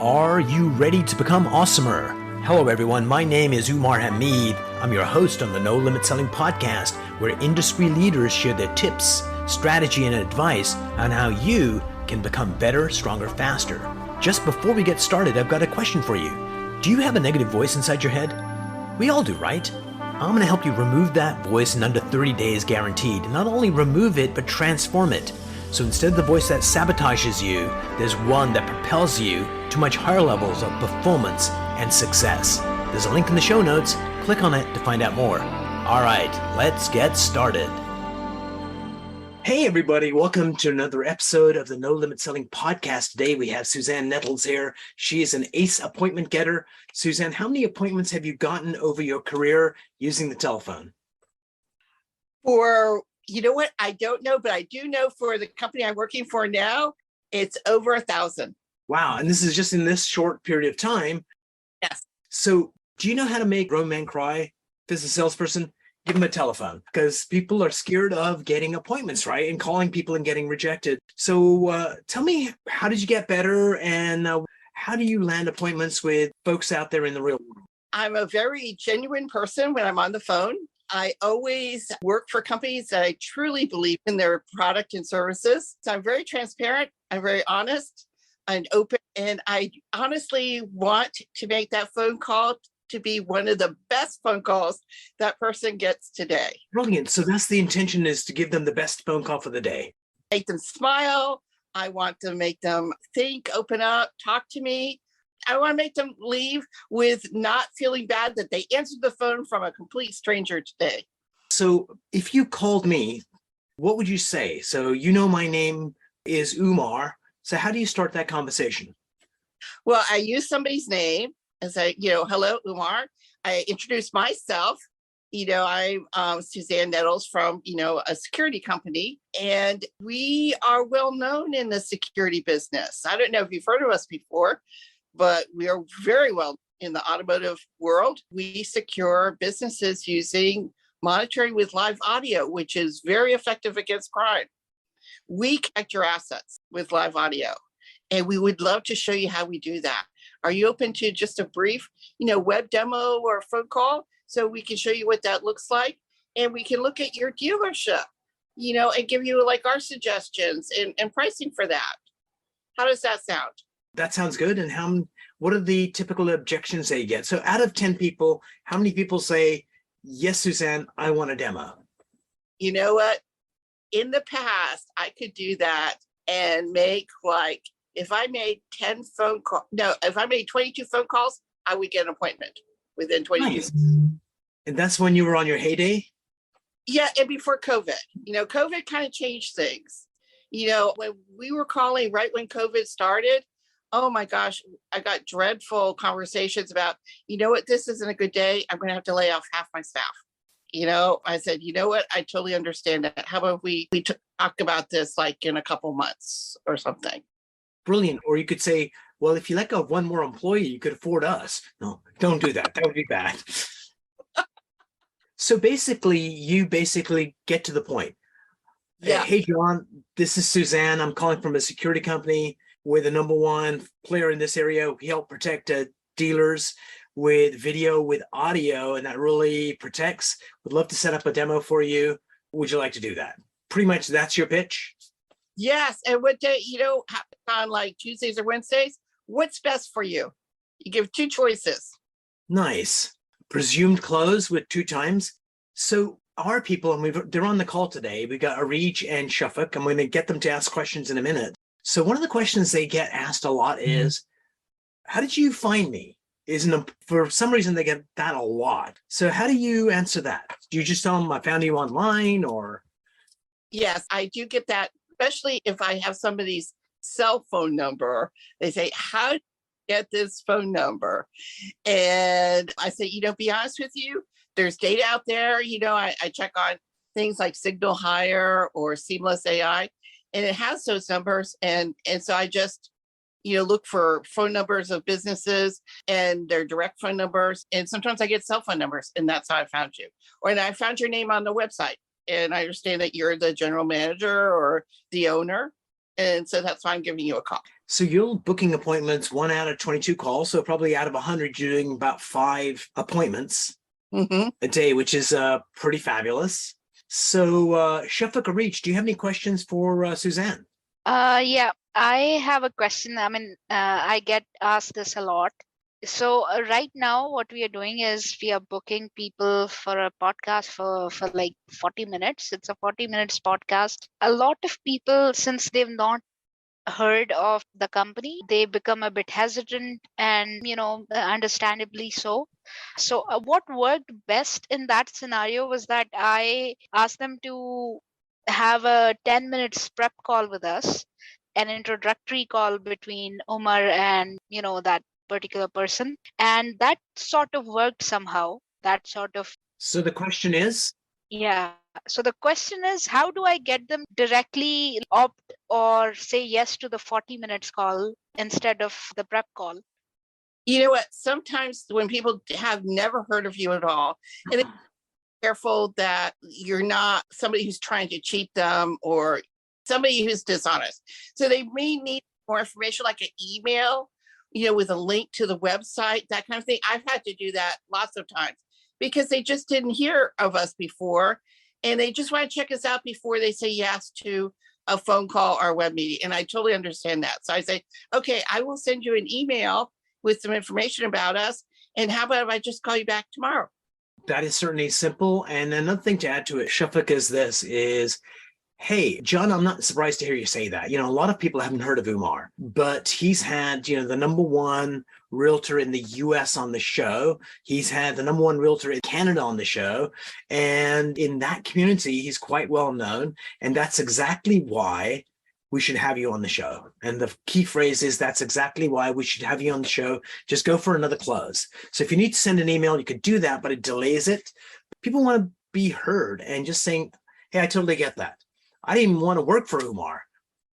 Are you ready to become awesomer? Hello everyone, my name is Umar. I'm your host on the No Limit Selling podcast, where industry leaders share their tips, strategy, and advice on how you can become better, stronger, faster. Just before we get started, I've got a question for you. Do you have a negative voice inside your head? We all do, right? I'm going to help you remove that voice in under 30 days guaranteed. Not only remove it, but transform it. So instead of the voice that sabotages you, there's one that propels you to much higher levels of performance and success. There's a link in the show notes. Click on it to find out more. All right, let's get started. Hey everybody, welcome to another episode of the No Limit Selling podcast. Today we have Suzanne Nettles here. She is an ace appointment getter. Suzanne, how many appointments have you gotten over your career using the telephone? You know what? I don't know, but I do know for the company I'm working for now, it's over 1,000. Wow. And this is just in this short period of time. Yes. So do you know how to make a grown man cry? If this is a salesperson, give them a telephone, because people are scared of getting appointments, right? And calling people and getting rejected. So tell me, how did you get better? And how do you land appointments with folks out there in the real world? I'm a very genuine person when I'm on the phone. I always work for companies that I truly believe in their product and services. So I'm very transparent. I'm very honest and open. And I honestly want to make that phone call to be one of the best phone calls that person gets today. Brilliant. So that's the intention, is to give them the best phone call for the day. Make them smile. I want to make them think, open up, talk to me. I want to make them leave with not feeling bad that they answered the phone from a complete stranger today. So if you called me, what would you say? So you know my name is Umar. So how do you start that conversation? Well, I use somebody's name and say, hello, Umar. I introduce myself. I'm Suzanne Nettles from, a security company, and we are well known in the security business. I don't know if you've heard of us before, but we are very well in the automotive world. We secure businesses using monitoring with live audio, which is very effective against crime. We connect your assets with live audio, and we would love to show you how we do that. Are you open to just a brief, web demo or phone call so we can show you what that looks like? And we can look at your dealership, and give you like our suggestions and pricing for that. How does that sound? That sounds good. And what are the typical objections that you get? So out of 10 people, how many people say, yes, Suzanne, I want a demo? You know what? In the past, I could do that and make if I made 22 phone calls, I would get an appointment within 22. Nice. And that's when you were on your heyday? Yeah, and before COVID. COVID kind of changed things. When we were calling right when COVID started, oh my gosh, I got dreadful conversations about, this isn't a good day. I'm going to have to lay off half my staff. I said, what? I totally understand that. How about we talk about this in a couple months or something? Brilliant. Or you could say, well, if you let go of one more employee, you could afford us. No, don't do that. That would be bad. So you get to the point. Yeah. Hey, John, this is Suzanne. I'm calling from a security company. We're the number one player in this area. We help protect dealers with video, with audio, and that really protects. Would love to set up a demo for you. Would you like to do that? Pretty much that's your pitch? Yes. And what day, on Tuesdays or Wednesdays, what's best for you? You give two choices. Nice. Presumed close with 2 times. So our people, and they're on the call today. We got Arij and Shafak. I'm going to get them to ask questions in a minute. So one of the questions they get asked a lot is, how did you find me? For some reason, they get that a lot. So how do you answer that? Do you just tell them I found you online, or? Yes, I do get that, especially if I have somebody's cell phone number. They say, how did you get this phone number? And I say, be honest with you, there's data out there. I check on things like Signal Hire or Seamless AI, and it has those numbers. And so I just, look for phone numbers of businesses and their direct phone numbers. And sometimes I get cell phone numbers, and that's how I found you. And I found your name on the website, and I understand that you're the general manager or the owner. And so that's why I'm giving you a call. So you're booking appointments 1 out of 22 calls. So probably out of 100, you're doing about 5 appointments a day, which is pretty fabulous. So Shafaq Arich, do you have any questions for Suzanne? Yeah, I have a question. I mean, I get asked this a lot. So right now, what we are doing is we are booking people for a podcast for like 40 minutes. It's a 40 minutes podcast. A lot of people, since they've not heard of the company, they become a bit hesitant and, understandably so. So what worked best in that scenario was that I asked them to have a 10 minutes prep call with us, an introductory call between Umar and, that particular person. And that sort of worked somehow. So the question is? Yeah. So the question is, how do I get them directly opt or say yes to the 40 minutes call instead of the prep call? You know what? Sometimes when people have never heard of you at all, and it's careful that you're not somebody who's trying to cheat them or somebody who's dishonest. So they may need more information, like an email, with a link to the website, that kind of thing. I've had to do that lots of times because they just didn't hear of us before. And they just want to check us out before they say yes to a phone call or a web meeting. And I totally understand that. So I say, okay, I will send you an email with some information about us. And how about if I just call you back tomorrow? That is certainly simple. And another thing to add to it, Shafaq, is, hey, John, I'm not surprised to hear you say that. A lot of people haven't heard of Umar, but he's had, the number one realtor in the US on the show. He's had the number one realtor in Canada on the show. And in that community, he's quite well known. And that's exactly why we should have you on the show. And the key phrase is, that's exactly why we should have you on the show. Just go for another close. So if you need to send an email, you could do that, but it delays it. People want to be heard, and just saying, hey, I totally get that. I didn't even want to work for Umar,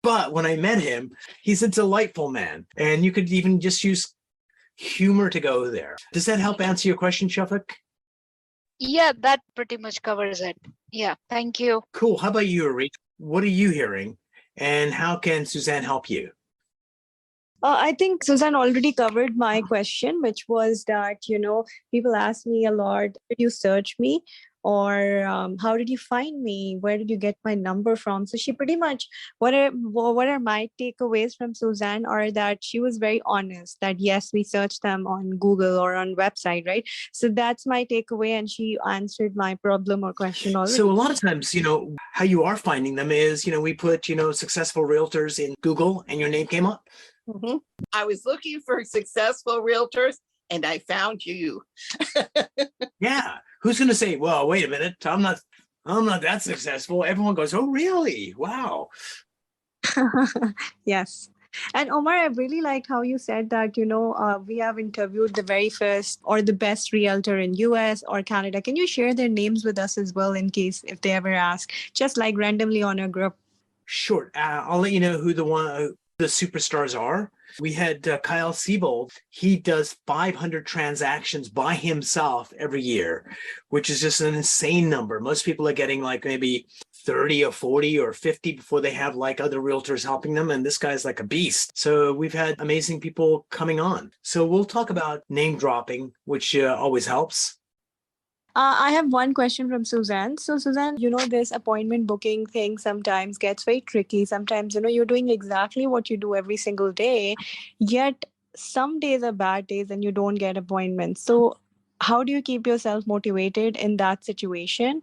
but when I met him, he's a delightful man. And you could even just use humor to go there. Does that help answer your question, Shafaq? Yeah, that pretty much covers it. Yeah, thank you. Cool. How about you, Arich? What are you hearing? And how can Suzanne help you? I think Suzanne already covered my question, which was that, people ask me a lot, did you search me? Or how did you find me? Where did you get my number from? So she pretty much, what are my takeaways from Suzanne are that she was very honest that yes, we searched them on Google or on website, right? So that's my takeaway, and she answered my problem or question already. So a lot of times, how you are finding them is, we put, successful realtors in Google and your name came up. Mm-hmm. I was looking for successful realtors and I found you. Yeah. Who's going to say, well, wait a minute, I'm not that successful. Everyone goes, oh, really? Wow. Yes. And Omar, I really liked how you said that, we have interviewed the very first or the best realtor in US or Canada. Can you share their names with us as well, in case if they ever ask, just like randomly on a group? Sure. I'll let you know who the superstars are. We had Kyle Siebold. He does 500 transactions by himself every year, which is just an insane number. Most people are getting like maybe 30 or 40 or 50 before they have like other realtors helping them. And this guy's like a beast. So we've had amazing people coming on. So we'll talk about name dropping, which always helps. I have one question from Suzanne. So Suzanne, this appointment booking thing sometimes gets very tricky. Sometimes, you're doing exactly what you do every single day, yet some days are bad days and you don't get appointments. So how do you keep yourself motivated in that situation?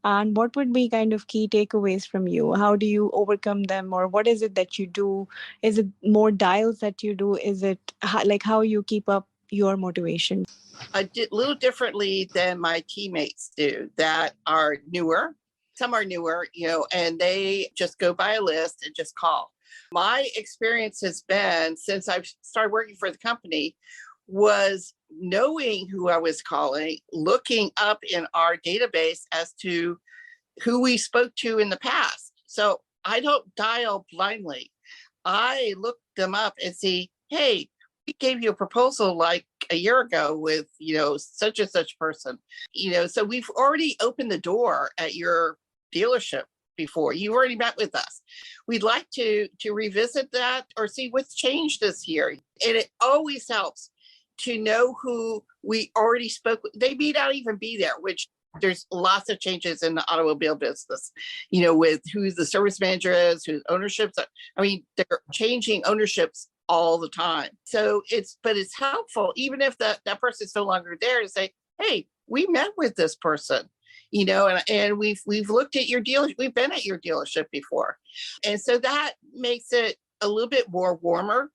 And what would be kind of key takeaways from you? How do you overcome them? Or what is it that you do? Is it more dials that you do? Is it how you keep up your motivation? I did a little differently than my teammates do that are newer. Some are newer, and they just go by a list and just call. My experience has been, since I've started working for the company, was knowing who I was calling, looking up in our database as to who we spoke to in the past. So I don't dial blindly. I look them up and see, hey, we gave you a proposal like a year ago with, such and such person, so we've already opened the door at your dealership. before. You already met with us. We'd like to revisit that or see what's changed this year. And it always helps to know who we already spoke with. They may not even be there, which there's lots of changes in the automobile business, with who the service manager is, who ownerships are. I mean, they're changing ownerships all the time. So it's helpful, even if that person's no longer there, to say, hey, we met with this person, and we've looked at your deal. We've been at your dealership before. And so that makes it a little bit more warmer,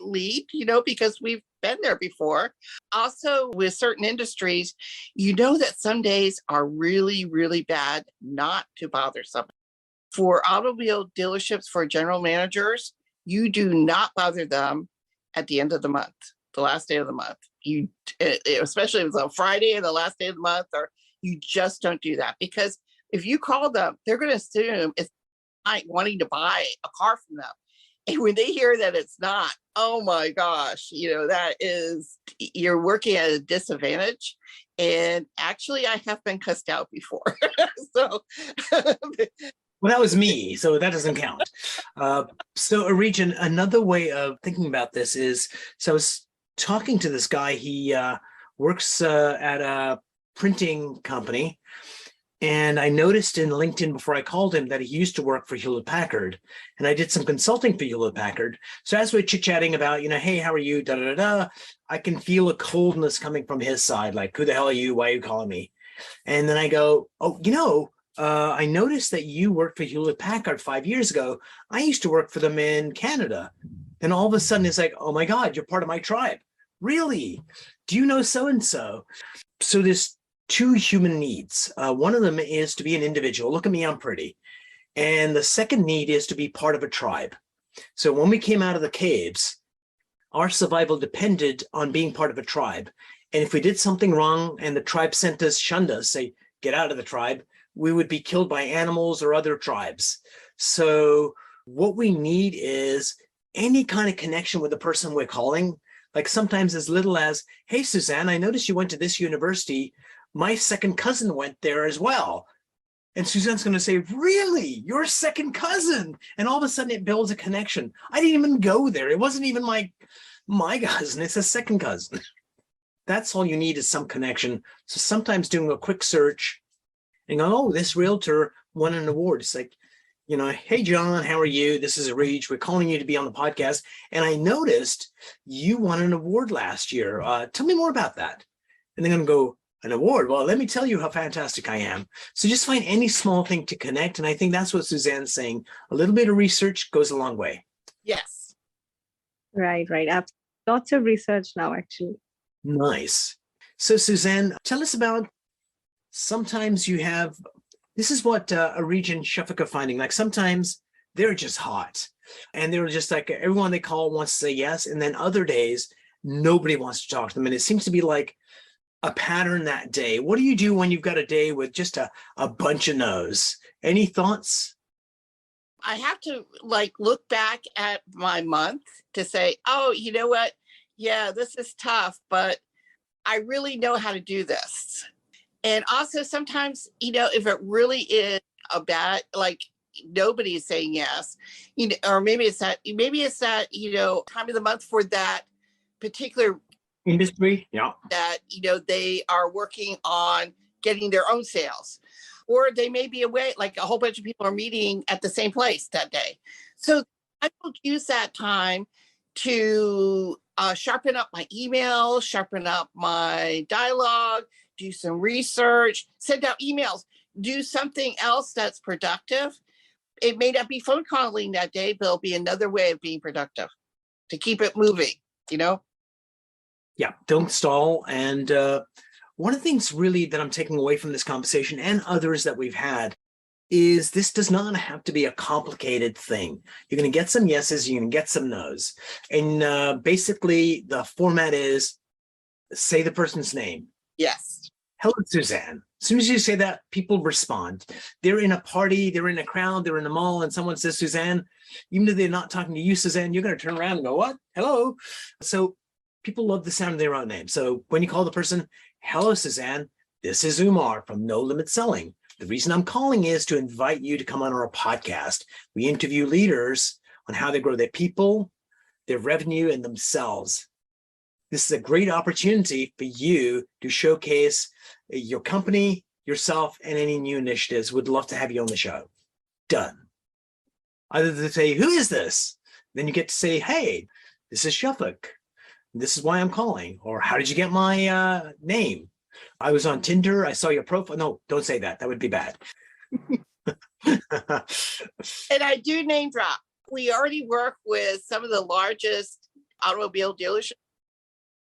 lead, because we've been there before. Also, with certain industries, that some days are really, really bad not to bother somebody. For automobile dealerships, for general managers, you do not bother them at the end of the month, the last day of the month. You, especially if it's on Friday and the last day of the month, or you just don't do that, because if you call them, they're going to assume it's like wanting to buy a car from them. And when they hear that it's not, oh my gosh, that is, you're working at a disadvantage. And actually, I have been cussed out before. So, well, that was me, so that doesn't count. So, Regent, another way of thinking about this is, so I was talking to this guy. He works at a printing company. And I noticed in LinkedIn before I called him that he used to work for Hewlett Packard, and I did some consulting for Hewlett Packard. So as we're chit-chatting about, hey, how are you? Da da da. I can feel a coldness coming from his side, like, who the hell are you? Why are you calling me? And then I go, oh, I noticed that you worked for Hewlett Packard 5 years ago. I used to work for them in Canada. And all of a sudden it's like, oh my God, you're part of my tribe. Really? Do you know so-and-so? So this two human needs. One of them is to be an individual. Look at me, I'm pretty. And the second need is to be part of a tribe. So when we came out of the caves, our survival depended on being part of a tribe. And if we did something wrong and the tribe shunned us, say, get out of the tribe, we would be killed by animals or other tribes. So what we need is any kind of connection with the person we're calling. Like sometimes as little as, hey, Suzanne, I noticed you went to this university. My second cousin went there as well. And Suzanne's going to say, really? Your second cousin? And all of a sudden it builds a connection. I didn't even go there. It wasn't even my cousin. It's a second cousin. That's all you need is some connection. So sometimes doing a quick search and going, oh, this realtor won an award. It's like, hey, John, how are you? This is Reg. We're calling you to be on the podcast. And I noticed you won an award last year. Tell me more about that. And they're going to go, an award? Well, let me tell you how fantastic I am. So just find any small thing to connect. And I think that's what Suzanne's saying. A little bit of research goes a long way. Yes. Right. Lots of research now, actually. Nice. So Suzanne, tell us about, sometimes you have, this is what a Regent Shuffica finding, like sometimes they're just hot and they're just like, everyone they call wants to say yes. And then other days, nobody wants to talk to them. And it seems to be like a pattern that day. What do you do when you've got a day with just a bunch of no's? Any thoughts? I have to look back at my month to say, oh, you know what? Yeah, this is tough, but I really know how to do this. And also sometimes, if it really is a bad, nobody is saying yes, or maybe it's that, time of the month for that particular industry, yeah, that they are working on getting their own sales, or they may be away, like a whole bunch of people are meeting at the same place that day. So I will use that time to sharpen up my email, sharpen up my dialogue, do some research, send out emails, do something else that's productive. It may not be phone calling that day, but it'll be another way of being productive to keep it moving, Yeah, don't stall. And one of the things really that I'm taking away from this conversation and others that we've had is this does not have to be a complicated thing. You're going to get some yeses, you're going to get some nos. And basically the format is say the person's name. Yes. Hello, Suzanne. As soon as you say that, people respond. They're in a party, they're in a crowd, they're in a mall, and someone says, Suzanne, even if they're not talking to you, Suzanne, you're going to turn around and go, what? Hello. So people love the sound of their own name. So when you call the person, hello, Suzanne, this is Umar from No Limit Selling. The reason I'm calling is to invite you to come on our podcast. We interview leaders on how they grow their people, their revenue, and themselves. This is a great opportunity for you to showcase your company, yourself, and any new initiatives. Would love to have you on the show. Done. Either to say, who is this? Then you get to say, hey, this is Shafik. This is why I'm calling. Or how did you get my name? I was on Tinder. I saw your profile. No, don't say that. That would be bad. And I do name drop. We already work with some of the largest automobile dealerships.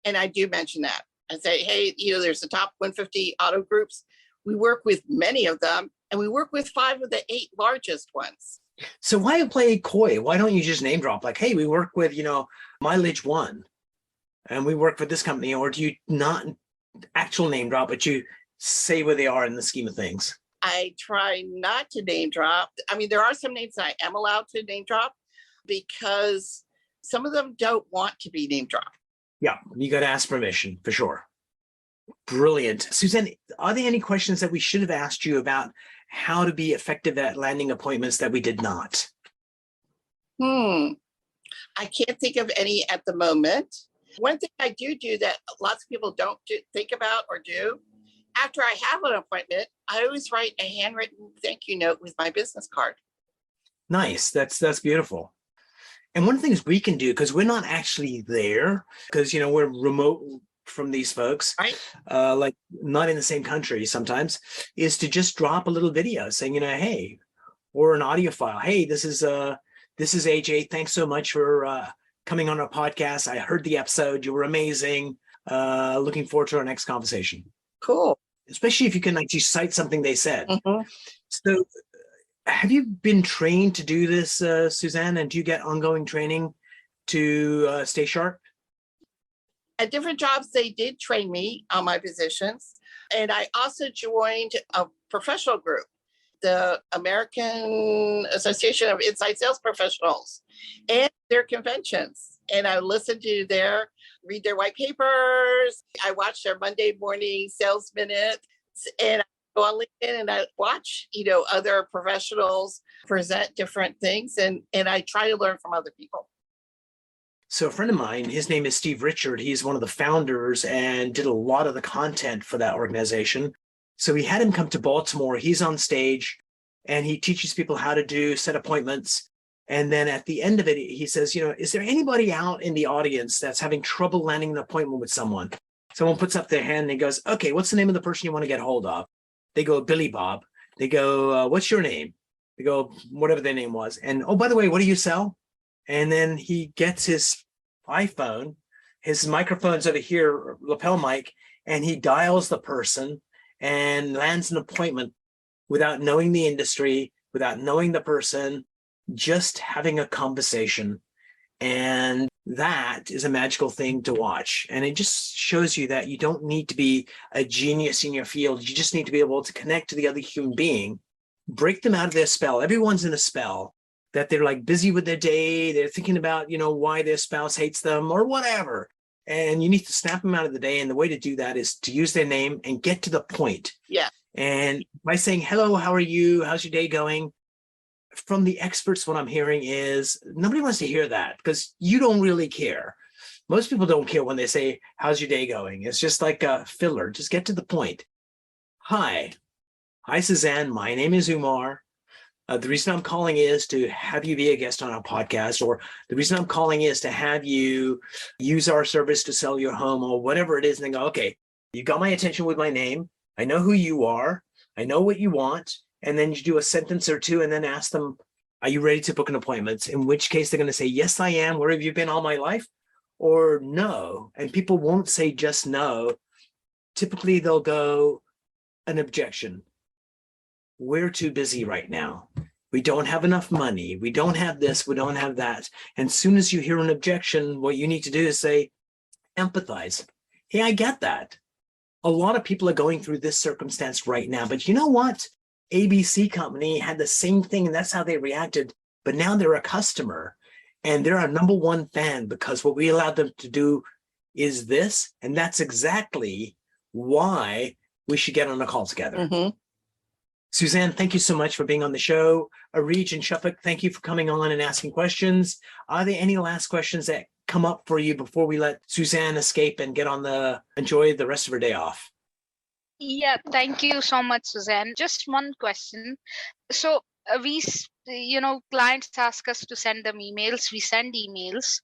And I do mention that. I say, hey, there's the top 150 auto groups. We work with many of them, and we work with 5 of the 8 largest ones. So why play coy? Why don't you just name drop? Like, hey, we work with, Mileage One, and we work with this company. Or do you not actual name drop, but you say where they are in the scheme of things? I try not to name drop. I mean, there are some names I am allowed to name drop because some of them don't want to be name dropped. Yeah, you got to ask permission for sure. Brilliant. Suzanne, are there any questions that we should have asked you about how to be effective at landing appointments that we did not? I can't think of any at the moment. One thing I do that lots of people don't think about or do, after I have an appointment, I always write a handwritten thank you note with my business card. Nice. That's beautiful. And one of the things we can do, because we're not actually there, because, we're remote from these folks, right? Like not in the same country sometimes, is to just drop a little video saying, hey, or an audio file. Hey, this is AJ. Thanks so much for coming on our podcast. I heard the episode. You were amazing. Looking forward to our next conversation. Cool. Especially if you can actually cite something they said. Mm-hmm. So have you been trained to do this, Suzanne? And do you get ongoing training to stay sharp? At different jobs, they did train me on my positions. And I also joined a professional group, the American Association of Inside Sales Professionals, and their conventions. And I listened to read their white papers. I watch their Monday morning sales minutes, and I go on LinkedIn and I watch, other professionals present different things, and I try to learn from other people. So a friend of mine, his name is Steve Richard. He's one of the founders and did a lot of the content for that organization. So we had him come to Baltimore. He's on stage and he teaches people how to set appointments. And then at the end of it, he says, is there anybody out in the audience that's having trouble landing an appointment with someone? Someone puts up their hand and he goes, okay, what's the name of the person you want to get hold of? They go, Billy Bob. They go, what's your name? They go, whatever their name was. And, oh, by the way, what do you sell? And then he gets his iPhone, his microphone's over here, lapel mic, and he dials the person and lands an appointment without knowing the industry, without knowing the person, just having a conversation. And that is a magical thing to watch. And it just shows you that you don't need to be a genius in your field. You just need to be able to connect to the other human being, break them out of their spell. Everyone's in a spell that they're like busy with their day. They're thinking about, why their spouse hates them or whatever. And you need to snap them out of the day. And the way to do that is to use their name and get to the point. Yeah. And by saying, hello, how are you? How's your day going? From the experts, what I'm hearing is nobody wants to hear that because you don't really care. Most people don't care when they say, how's your day going? It's just like a filler. Just get to the point. Hi, Suzanne. My name is Umar. The reason I'm calling is to have you be a guest on our podcast, or the reason I'm calling is to have you use our service to sell your home or whatever it is. And they go, okay, you got my attention with my name. I know who you are. I know what you want. And then you do a sentence or two and then ask them, are you ready to book an appointment? In which case they're going to say, yes, I am. Where have you been all my life? Or no. And people won't say just no. Typically they'll go an objection. We're too busy right now. We don't have enough money. We don't have this. We don't have that. And as soon as you hear an objection, what you need to do is say, empathize. Hey, I get that. A lot of people are going through this circumstance right now. But you know what? ABC company had the same thing, and that's how they reacted. But now they're a customer, and they're our number one fan because what we allowed them to do is this. And that's exactly why we should get on a call together. Mm-hmm. Suzanne, thank you so much for being on the show. Areej and Shafik, thank you for coming on and asking questions. Are there any last questions that come up for you before we let Suzanne escape and enjoy the rest of her day off? Yeah, thank you so much, Suzanne. Just one question. So clients ask us to send them emails. We send emails.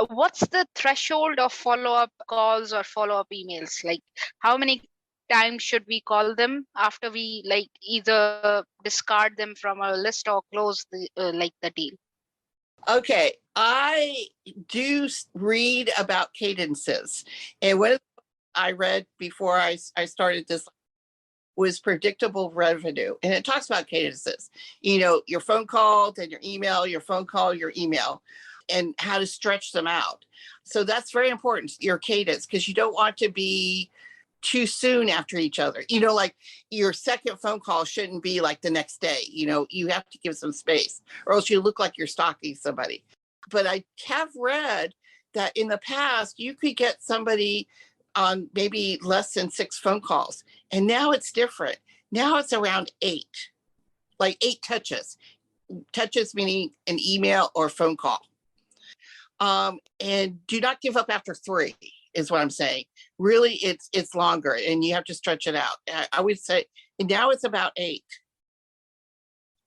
What's the threshold of follow-up calls or follow-up emails? Like, how many times should we call them after we either discard them from our list or close the deal? Okay, I do read about cadences, and what I read before I started this was predictable revenue, and it talks about cadences. Your phone call, then your email, your phone call, your email, and how to stretch them out. So that's very important, your cadence, because you don't want to be too soon after each other. Like your second phone call shouldn't be like the next day. You have to give some space, or else you look like you're stalking somebody. But I have read that in the past, you could get somebody on maybe less than 6 phone calls. And now it's different. Now it's around 8, like 8 touches. Touches meaning an email or phone call. And do not give up after 3 is what I'm saying. Really, it's longer and you have to stretch it out. I would say, and now it's about 8.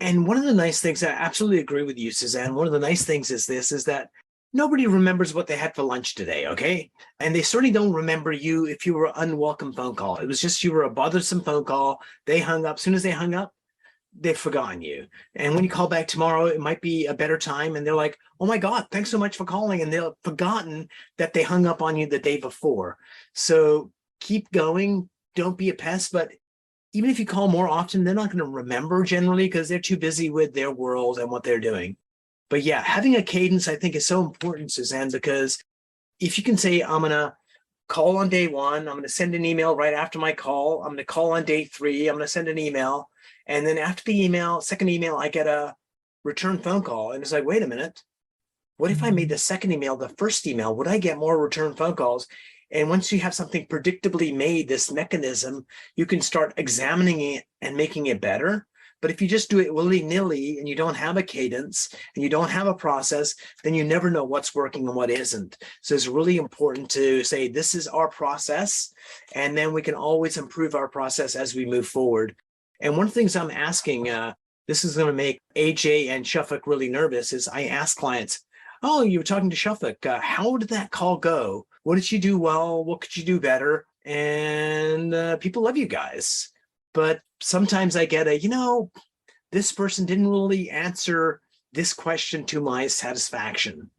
And one of the nice things, I absolutely agree with you, Suzanne. One of the nice things is that nobody remembers what they had for lunch today, okay? And they certainly don't remember you if you were an unwelcome phone call. It was just you were a bothersome phone call. They hung up. As soon as they hung up, they've forgotten you. And when you call back tomorrow, it might be a better time. And they're like, oh my God, thanks so much for calling. And they'll forgotten that they hung up on you the day before. So keep going. Don't be a pest. But even if you call more often, they're not going to remember generally because they're too busy with their world and what they're doing. But yeah, having a cadence, I think, is so important, Suzanne, because if you can say, I'm going to call on day 1, I'm going to send an email right after my call, I'm going to call on day 3, I'm going to send an email. And then after the second email, I get a return phone call. And it's like, wait a minute, what if I made the second email the first email? Would I get more return phone calls? And once you have something predictably made, this mechanism, you can start examining it and making it better. But if you just do it willy-nilly and you don't have a cadence and you don't have a process, then you never know what's working and what isn't. So it's really important to say, this is our process, and then we can always improve our process as we move forward. And one of the things I'm asking, this is going to make AJ and Shafik really nervous, is I ask clients, oh, you were talking to Shafik. How did that call go? What did you do well? What could you do better? And people love you guys. But sometimes I get this person didn't really answer this question to my satisfaction.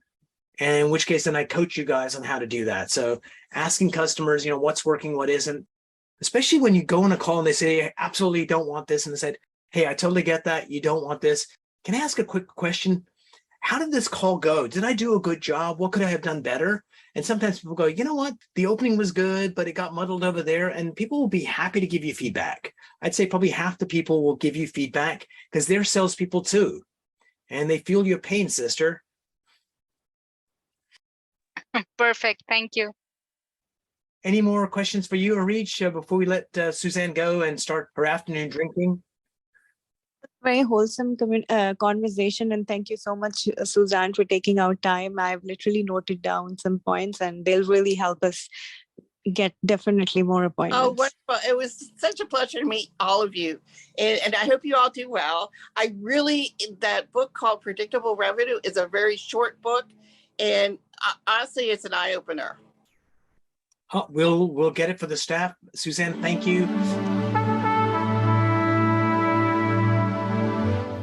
And in which case, then I coach you guys on how to do that. So asking customers, what's working, what isn't, especially when you go on a call and they say, I absolutely don't want this. And they said, hey, I totally get that. You don't want this. Can I ask a quick question? How did this call go? Did I do a good job? What could I have done better? And sometimes people go, you know what? The opening was good, but it got muddled over there. And people will be happy to give you feedback. I'd say probably half the people will give you feedback because they're salespeople too. And they feel your pain, sister. Perfect. Thank you. Any more questions for you, Areej, before we let Suzanne go and start her afternoon drinking? Very wholesome conversation, and thank you so much, Suzanne, for taking out time. I've literally noted down some points and they'll really help us get definitely more appointments. Oh, wonderful. It was such a pleasure to meet all of you. And I hope you all do well. That book called Predictable Revenue is a very short book. And honestly, it's an eye-opener. Oh, we'll get it for the staff. Suzanne, thank you.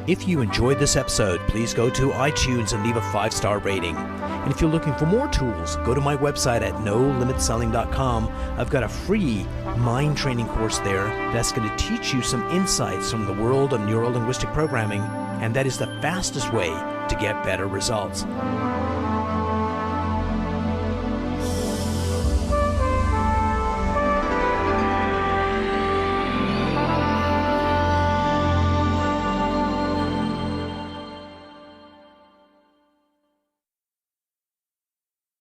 If you enjoyed this episode, please go to iTunes and leave a 5-star rating. And if you're looking for more tools, go to my website at nolimitselling.com. I've got a free mind training course there that's going to teach you some insights from the world of neuro-linguistic programming, and that is the fastest way to get better results.